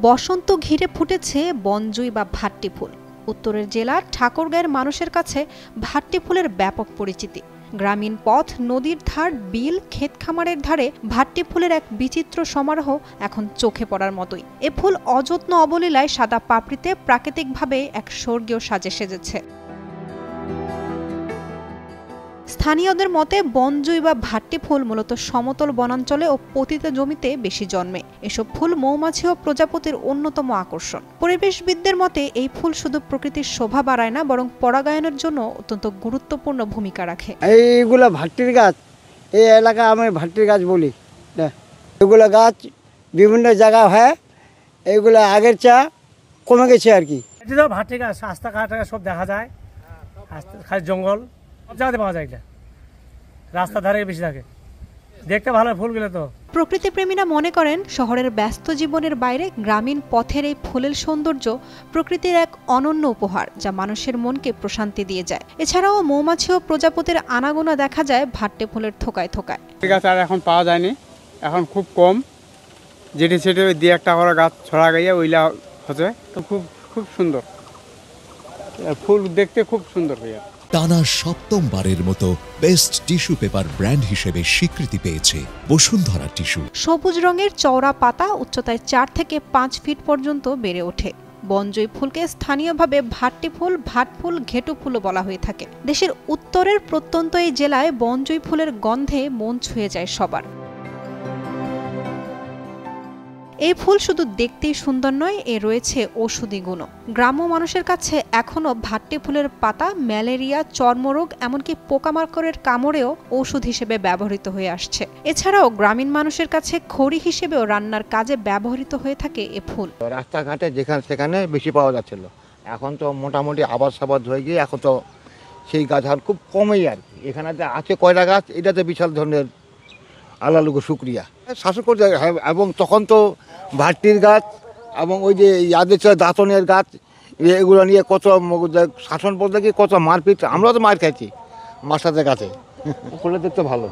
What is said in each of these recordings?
বসন্ত ঘিরে ফুটেছে বনজুই বা ভাট্টি ফুল। উত্তরের জেলার ঠাকুরগাঁয়ের মানুষের কাছে ভাট্টি ফুলের ব্যাপক পরিচিতি। গ্রামীণ পথ, নদীর ধার, বিল, ক্ষেত খামারের ধারে ভাট্টি ফুলের এক বিচিত্র সমারোহ এখন চোখে পড়ার মতোই। এ ফুল অযত্ন অবলীলায় সাদা পাপড়িতে প্রাকৃতিকভাবে এক স্বর্গীয় সাজে সেজেছে। স্থানীয়দের মতে বনজুই বা ভাট্টি ফুল মূলত সমতল বনাঞ্চলে ও পতিত জমিতে বেশি জন্মে। এসব ফুল মৌমাছি ও প্রজাপতির অন্যতম আকর্ষণ। পরিবেশবিদদের মতে এই ফুল শুধু প্রকৃতির শোভা বাড়ায় না, বরং পরাগায়নের জন্য অত্যন্ত গুরুত্বপূর্ণ ভূমিকা রাখে। এইগুলো ভাট্টির গাছ, এই এলাকা আমি ভাট্টির গাছ বলি। এগুলো গাছ বিভিন্ন জায়গায় হয়, এইগুলো আগের চা কমে গেছে আর কি। ভাট্টি গাছ রাস্তাঘাট সব দেখা যায়, খালি জঙ্গল সব জায়গাতে পাওয়া যায়। রাস্তা ধারে বেশি থাকে, দেখতে ভালো ফুলগুলো। তো প্রকৃতিপ্রেমীরা মনে করেন শহরের ব্যস্ত জীবনের বাইরে গ্রামীণ পথের এই ফুলের সৌন্দর্য প্রকৃতির এক অনন্য উপহার, যা মানুষের মনকে প্রশান্তি দিয়ে যায়। এছাড়াও মৌমাছি ও প্রজাপতির আনাগোনা দেখা যায় ভাট্টি ফুলের থোকায় থোকায়। গাছ আর এখন পাওয়া যায়নি, এখন খুব কম। যেটি সেটি দিয়ে একটা করে গাছ ছড়া গিয়ে ওইলা হচ্ছে, তো খুব খুব সুন্দর ফুল দেখতে, খুব সুন্দর হয়ে। টানা সপ্তমবারের মতো বেস্ট টিস্যু পেপার ব্র্যান্ড হিসেবে স্বীকৃতি পেয়েছে বসুন্ধরা টিস্যু। সবুজ রঙের চওড়া পাতা উচ্চতায় 4 থেকে 5 ফিট পর্যন্ত বেড়ে ওঠে। বনজুই ফুলকে স্থানীয়ভাবে ভাট্টি ফুল, ভাট ফুল, ঘেটু ফুলও বলা হয়ে থাকে। দেশের উত্তরের প্রত্যন্ত এই জেলায় বনজুই ফুলের গন্ধে মন ছুঁয়ে যায় সবার। এই ফুল শুধু দেখতেই সুন্দর নয়, এ রয়েছে ঔষধি গুণও। গ্রাম্য মানুষের কাছে এখনও ভাট্টি ফুলের পাতা ম্যালেরিয়া, চর্মরোগ, এমনকি পোকামাকড়ের কামড়েও ঔষধ হিসেবে ব্যবহৃত হয়ে আসছে। এছাড়াও গ্রামীণ মানুষের কাছে খড়ি হিসেবেও রান্নার কাজে ব্যবহৃত হয়ে থাকে এ ফুল। রাস্তাঘাটে যেখানে সেখানে বেশি পাওয়া যাচ্ছিল, এখন তো মোটামুটি আবাদ সাবাদ হয়ে গিয়ে এখন তো সেই গাছ আর খুব কমেই আর কি। এখানে আছে কয়টা গাছ, এটাতে বিশাল ধরনের আল্লাহকে শুক্রিয়া শাসন করতে। এবং তখন তো ভাট্টির গাছ এবং ওই যে ইয়াদের ছিল দাঁতনের গাছ, এগুলো নিয়ে কত শাসন বলতে কি কত মারপিট, আমরাও তো মার খাইছি মাস্টারদের কাছে। ফুলে দেখতে ভালো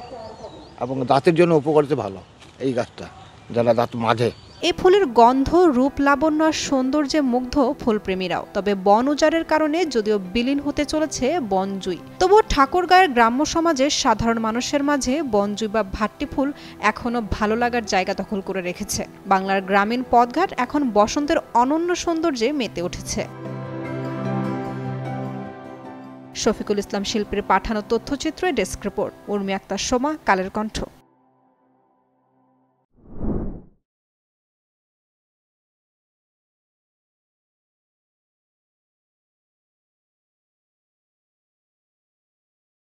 এবং দাঁতের জন্য উপকারিতা ভালো এই গাছটা, যারা দাঁত মাঝে। এই ফুলের গন্ধ, রূপ, লাবণ্য আর সৌন্দর্যে মুগ্ধ ফুলপ্রেমীরাও। তবে বন উজাড়ের কারণে যদিও বিলীন হতে চলেছে বনজুই, তবুও ঠাকুরগাঁয়ের গ্রাম্য সমাজের সাধারণ মানুষের মাঝে বনজুই বা ভাট্টি ফুল এখনও ভালো লাগার জায়গা দখল করে রেখেছে। বাংলার গ্রামীণ পথঘাট এখন বসন্তের অনন্য সৌন্দর্যে মেতে উঠেছে। শফিকুল ইসলাম শিল্পীর পাঠানো তথ্যচিত্রে ডেস্ক রিপোর্ট। উর্মি আক্তার সোমা, কালের কণ্ঠ।